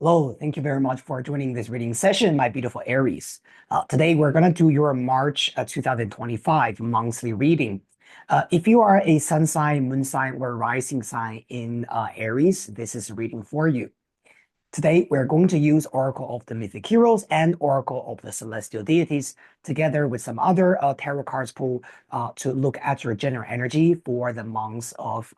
Hello, thank you very much for joining this reading session, my beautiful Aries. Today, we're going to do your March 2025 monthly reading. If you are a sun sign, moon sign, or rising sign in Aries, this is a reading for you. Today, we're going to use Oracle of the Mythic Heroes and Oracle of the Celestial Deities together with some other tarot cards pool to look at your general energy for the months of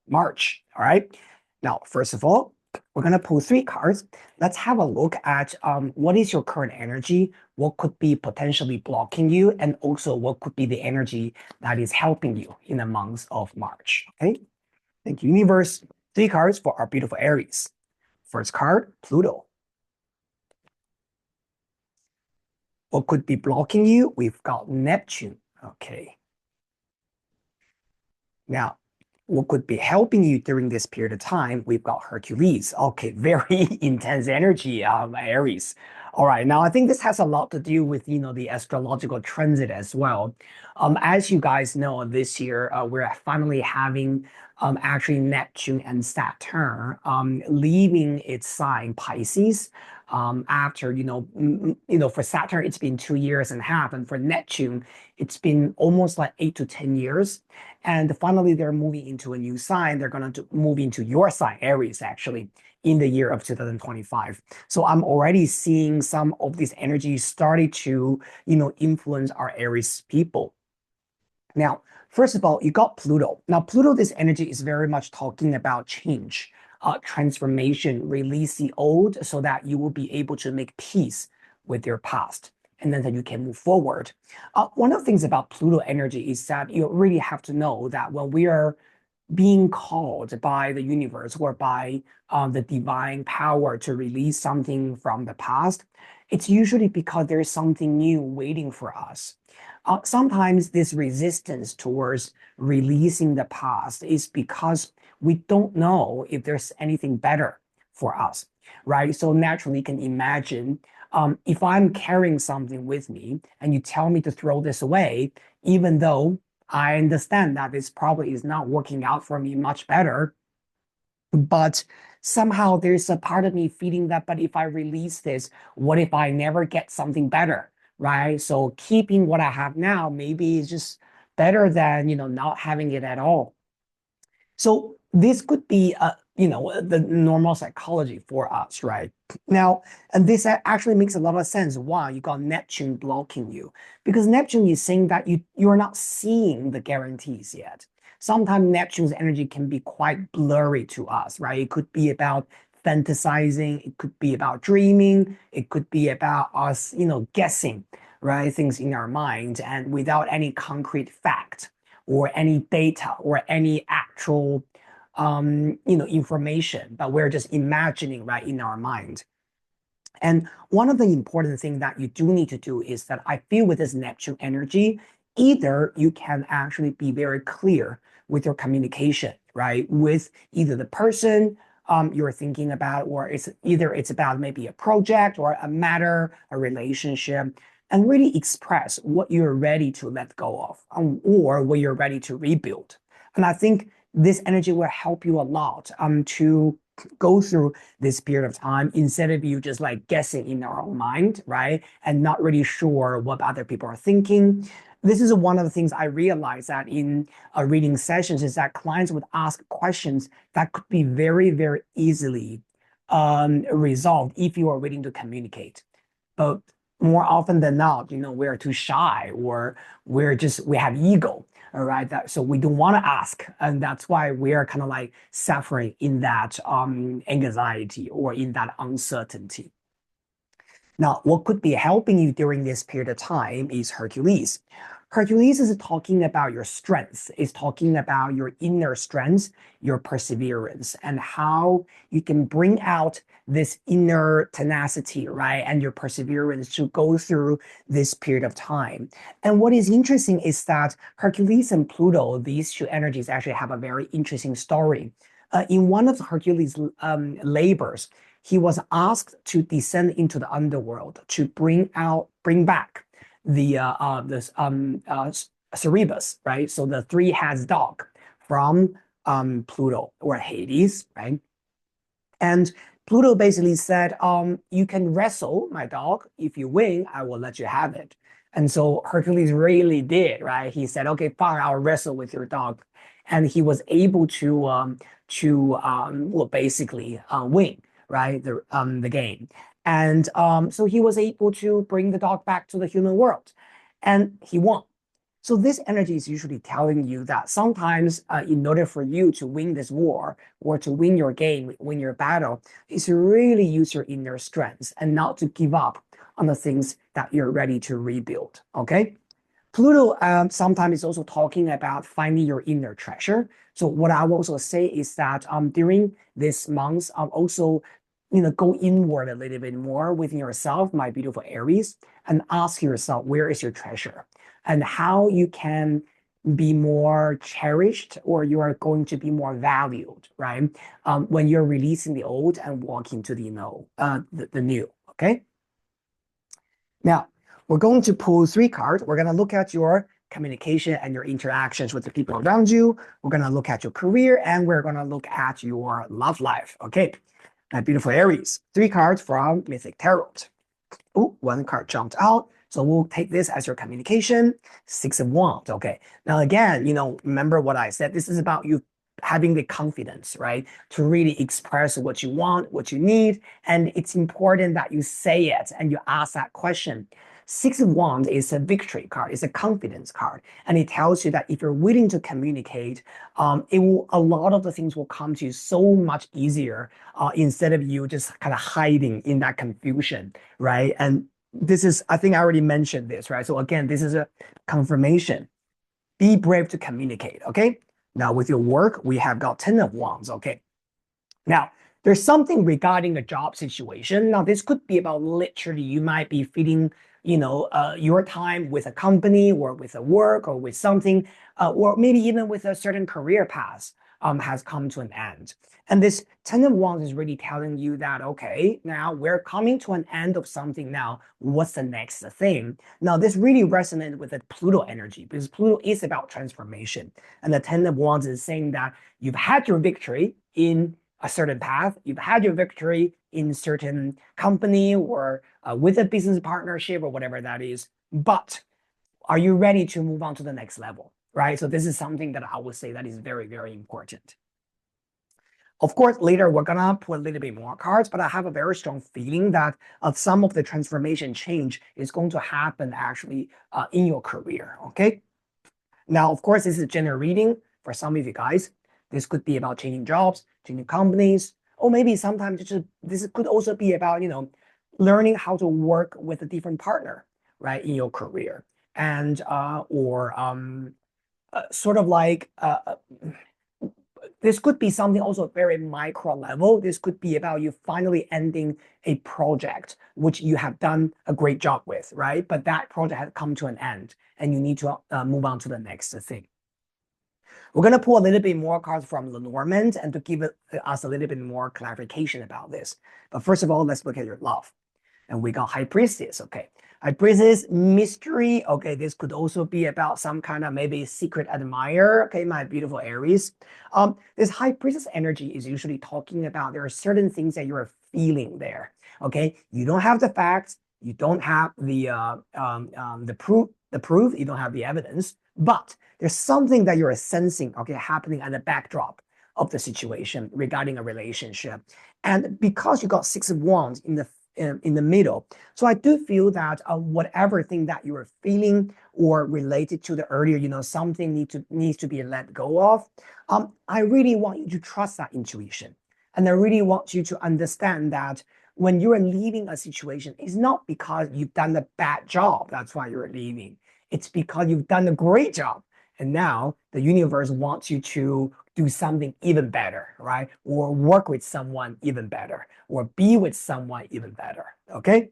March. All right. Now, first of all, we're going to pull three cards. Let's have a look at what is your current energy, what could be potentially blocking you, and also what could be the energy that is helping you in the months of March. Okay. Thank you, universe. Three cards for our beautiful Aries. First card, Pluto. What could be blocking you? We've got Neptune. Okay. Now, what could be helping you during this period of time? We've got Hercules. Okay, very intense energy, Aries. All right, now I think this has a lot to do with, the astrological transit as well. As you guys know, this year we're finally having actually Neptune and Saturn leaving its sign Pisces. After for Saturn it's been 2 years and a half, and for Neptune it's been almost like 8 to 10 years. And finally, they're moving into a new sign. They're going to move into your sign, Aries, actually, in the year of 2025. So I'm already seeing some of these energies starting to, influence our Aries people. Now, first of all, you got Pluto. Now, Pluto, this energy is very much talking about change, transformation, release the old so that you will be able to make peace with your past, and then that you can move forward. One of the things about Pluto energy is that you really have to know that when we are being called by the universe or by the divine power to release something from the past, it's usually because there's something new waiting for us. Sometimes this resistance towards releasing the past is because we don't know if there's anything better for us, right? So naturally, you can imagine if I'm carrying something with me and you tell me to throw this away, even though I understand that this probably is not working out for me much better, but somehow there's a part of me feeling that, but if I release this, what if I never get something better, right? So keeping what I have now maybe is just better than, not having it at all. So this could be, the normal psychology for us, right? Now, and this actually makes a lot of sense. Wow, you got Neptune blocking you, because Neptune is saying that you're not seeing the guarantees yet. Sometimes Neptune's energy can be quite blurry to us, right? It could be about fantasizing, it could be about dreaming, it could be about us, guessing, right? Things in our mind and without any concrete fact or any data or any actual information, but we're just imagining right in our mind. And one of the important things that you do need to do is that I feel with this Neptune energy, either you can actually be very clear with your communication, right? With either the person you're thinking about, or it's about maybe a project or a matter, a relationship, and really express what you're ready to let go of, or what you're ready to rebuild. And I think this energy will help you a lot to go through this period of time instead of you just like guessing in your own mind, right? And not really sure what other people are thinking. This is one of the things I realized that in reading sessions is that clients would ask questions that could be very, very easily resolved if you are willing to communicate. But more often than not, we're too shy, or we have ego, all right? So we don't want to ask, and that's why we are kind of like suffering in that anxiety or in that uncertainty. Now, what could be helping you during this period of time is Hercules. Hercules is talking about your strength, is talking about your inner strength, your perseverance, and how you can bring out this inner tenacity, right? And your perseverance to go through this period of time. And what is interesting is that Hercules and Pluto, these two energies actually have a very interesting story. In one of Hercules' labors, he was asked to descend into the underworld to bring back the Cerberus, right? So the three-heads dog from Pluto or Hades, right? And Pluto basically said, you can wrestle my dog. If you win, I will let you have it. And so Hercules really did, right? He said, okay, fine, I'll wrestle with your dog. And he was able to well, basically win, right? The game. And so he was able to bring the dog back to the human world. And he won. So this energy is usually telling you that sometimes in order for you to win this war or to win your game, win your battle, is to really use your inner strength and not to give up on the things that you're ready to rebuild. Okay. Pluto sometimes is also talking about finding your inner treasure. So what I will also say is that during this month, also go inward a little bit more within yourself, my beautiful Aries, and ask yourself where is your treasure and how you can be more cherished or you are going to be more valued, right? When you're releasing the old and walking to the new. Okay. Now, we're going to pull three cards. We're going to look at your communication and your interactions with the people around you. We're going to look at your career and we're going to look at your love life. Okay, my beautiful Aries. Three cards from Mythic Tarot. Oh, one card jumped out. So we'll take this as your communication. Six of Wands. Okay. Now, again, remember what I said. This is about you having the confidence, right? To really express what you want, what you need. And it's important that you say it and you ask that question. Six of Wands is a victory card. It's a confidence card. And it tells you that if you're willing to communicate, a lot of the things will come to you so much easier instead of you just kind of hiding in that confusion, right? And this is, I think I already mentioned this, right? So again, this is a confirmation. Be brave to communicate, okay? Now with your work, we have got 10 of Wands, okay? Now, there's something regarding a job situation. Now, this could be about literally you might be feeling, your time with a company or with a work or with something, or maybe even with a certain career path has come to an end. And this Ten of Wands is really telling you that, okay, now we're coming to an end of something now. What's the next thing? Now, this really resonates with the Pluto energy because Pluto is about transformation. And the Ten of Wands is saying that you've had your victory in a certain path, you've had your victory in certain company or with a business partnership or whatever that is, but are you ready to move on to the next level, right? So this is something that I would say that is very, very important. Of course, later we're gonna put a little bit more cards, but I have a very strong feeling that some of the transformation change is going to happen actually in your career, okay? Now, of course, this is a general reading for some of you guys. This could be about changing jobs, changing companies, or maybe sometimes this could also be about, learning how to work with a different partner, right, in your career. And, or sort of like, this could be something also very micro level. This could be about you finally ending a project, which you have done a great job with, right? But that project has come to an end and you need to move on to the next thing. We're going to pull a little bit more cards from Lenormand and to give us a little bit more clarification about this. But first of all, let's look at your love. And we got High Priestess, okay. High Priestess, mystery, okay. This could also be about some kind of maybe secret admirer, okay, my beautiful Aries. This High Priestess energy is usually talking about there are certain things that you're feeling there, okay. You don't have the facts, you don't have the proof, you don't have the evidence, but there's something that you're sensing, okay, happening at the backdrop of the situation regarding a relationship. And because you got Six of Wands in the middle, so I do feel that whatever thing that you are feeling or related to the earlier, something needs to be let go of. I really want you to trust that intuition, and I really want you to understand that when you are leaving a situation, it's not because you've done a bad job. That's why you're leaving. It's because you've done a great job. And now the universe wants you to do something even better, right? Or work with someone even better, or be with someone even better, okay?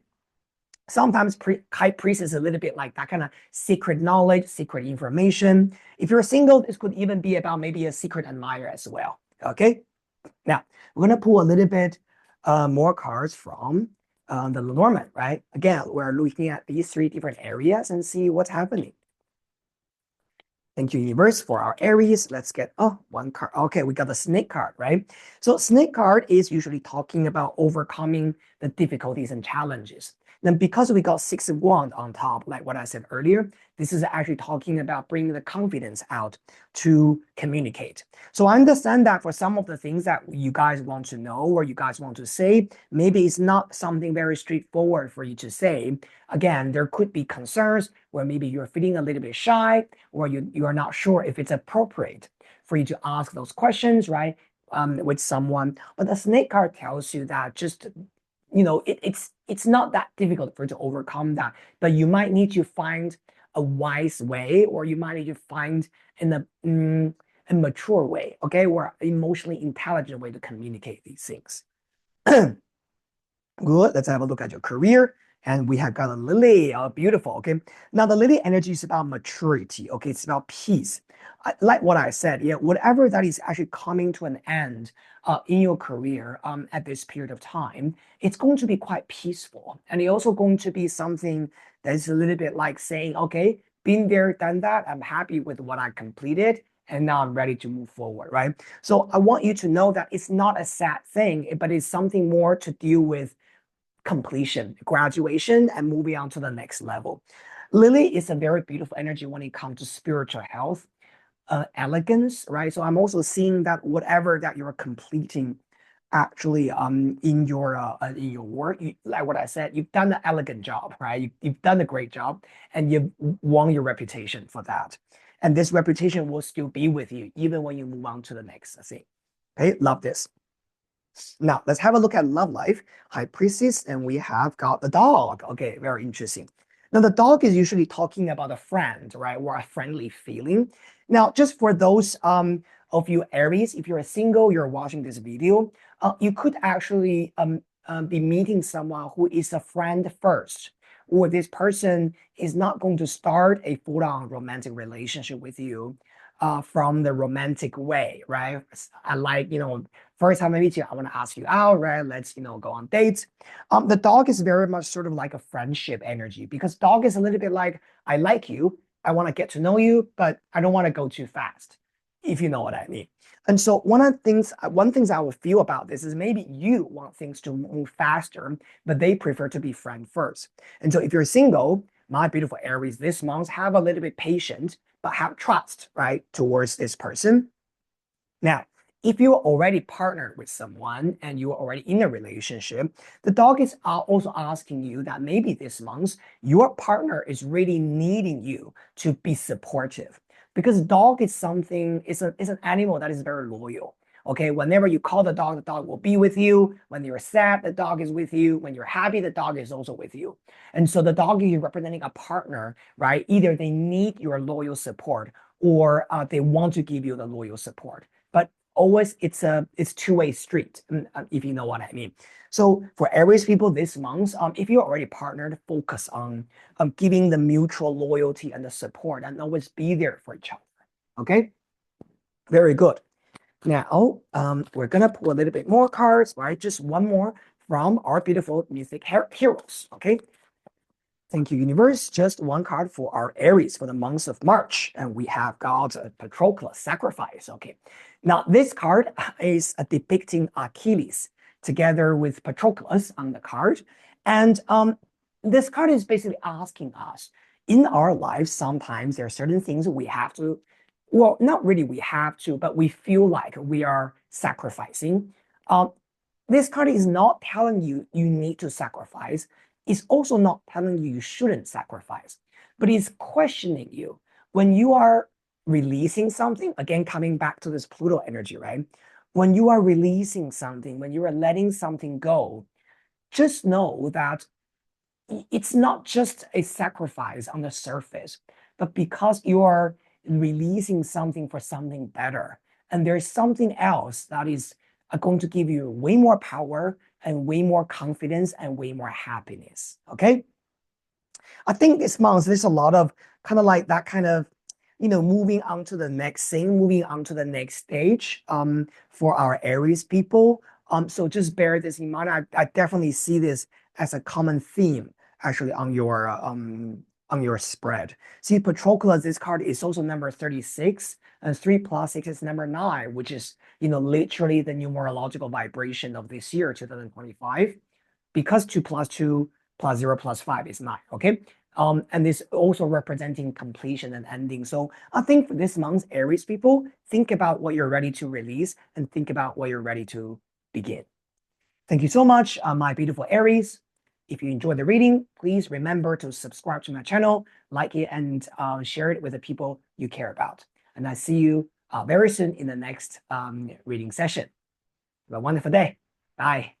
Sometimes High Priest is a little bit like that kind of secret knowledge, secret information. If you're single, this could even be about maybe a secret admirer as well, okay? Now, we're going to pull a little bit more cards from the Lenormand, right? Again, we're looking at these three different areas and see what's happening. Thank you, universe, for our Aries. Let's get one card. Okay, we got the snake card, right? So snake card is usually talking about overcoming the difficulties and challenges. Then because we got six of wands on top, like what I said earlier, this is actually talking about bringing the confidence out to communicate. So I understand that for some of the things that you guys want to know or you guys want to say, maybe it's not something very straightforward for you to say. Again, there could be concerns where maybe you're feeling a little bit shy or you are not sure if it's appropriate for you to ask those questions, right? With someone. But the snake card tells you that just, it's not that difficult for you to overcome that, but you might need to find a wise way, or you might need to find in a mature way, okay, or emotionally intelligent way to communicate these things. Good. Let's have a look at your career. And we have got a lily. Oh, beautiful. Okay. Now, the lily energy is about maturity. Okay. It's about peace. Like what I said, yeah, whatever that is actually coming to an end in your career at this period of time, it's going to be quite peaceful. And it's also going to be something that's a little bit like saying, okay, been there, done that. I'm happy with what I completed. And now I'm ready to move forward, right? So I want you to know that it's not a sad thing, but it's something more to deal with completion, graduation, and moving on to the next level. Lily is a very beautiful energy when it comes to spiritual health, elegance, right? So I'm also seeing that whatever that you're completing actually in your work, like what I said, you've done an elegant job, right? You've done a great job and you've won your reputation for that. And this reputation will still be with you even when you move on to the next thing. Okay, love this. Now, let's have a look at love life, High Priestess, and we have got the dog. Okay, very interesting. Now, the dog is usually talking about a friend, right, or a friendly feeling. Now, just for those of you Aries, if you're single, you're watching this video, you could actually be meeting someone who is a friend first, or this person is not going to start a full-on romantic relationship with you from the romantic way, right? I like, first time I meet you, I want to ask you out, right? Let's, go on dates. The dog is very much sort of like a friendship energy because dog is a little bit like, I like you, I want to get to know you, but I don't want to go too fast, if you know what I mean. And so one things I would feel about this is maybe you want things to move faster, but they prefer to be friend first. And so if you're single, my beautiful Aries this month, have a little bit patient, but have trust, right, towards this person. Now, if you're already partnered with someone and you're already in a relationship, the dog is also asking you that maybe this month your partner is really needing you to be supportive because dog is something, is an animal that is very loyal. Okay, whenever you call the dog will be with you. When you're sad, the dog is with you. When you're happy, the dog is also with you. And so the dog is representing a partner, right? Either they need your loyal support or they want to give you the loyal support. But always it's two-way street, if you know what I mean. So for Aries people this month, if you're already partnered, focus on giving the mutual loyalty and the support and always be there for each other. Okay, very good. Now, we're gonna pull a little bit more cards, right? Just one more from our beautiful music heroes. Okay. Thank you, universe. Just one card for our Aries for the month of March. And we have got a Patroclus sacrifice. Okay. Now, this card is depicting Achilles together with Patroclus on the card. And this card is basically asking us in our lives, sometimes there are certain things we have to, well, not really we have to, but we feel like we are sacrificing. Um, this card is not telling you you need to sacrifice. It's also not telling you you shouldn't sacrifice, but it's questioning you when you are releasing something. Again, coming back to this Pluto energy, right? When you are releasing something, when you are letting something go, just know that it's not just a sacrifice on the surface, but because you are releasing something for something better. And there's something else that is going to give you way more power and way more confidence and way more happiness. Okay. I think this month there's a lot of kind of like that kind of, moving on to the next thing, moving on to the next stage for our Aries people. So just bear this in mind. I definitely see this as a common theme actually on your spread. See, Patroclus, this card is also number 36, and 3 plus 6 is number 9, which is, literally the numerological vibration of this year, 2025, because 2 plus 2 plus 0 plus 5 is 9, okay? And this also representing completion and ending. So I think for this month, Aries people, think about what you're ready to release and think about what you're ready to begin. Thank you so much, my beautiful Aries. If you enjoyed the reading, please remember to subscribe to my channel, like it, and share it with the people you care about. And I see you very soon in the next reading session. Have a wonderful day. Bye.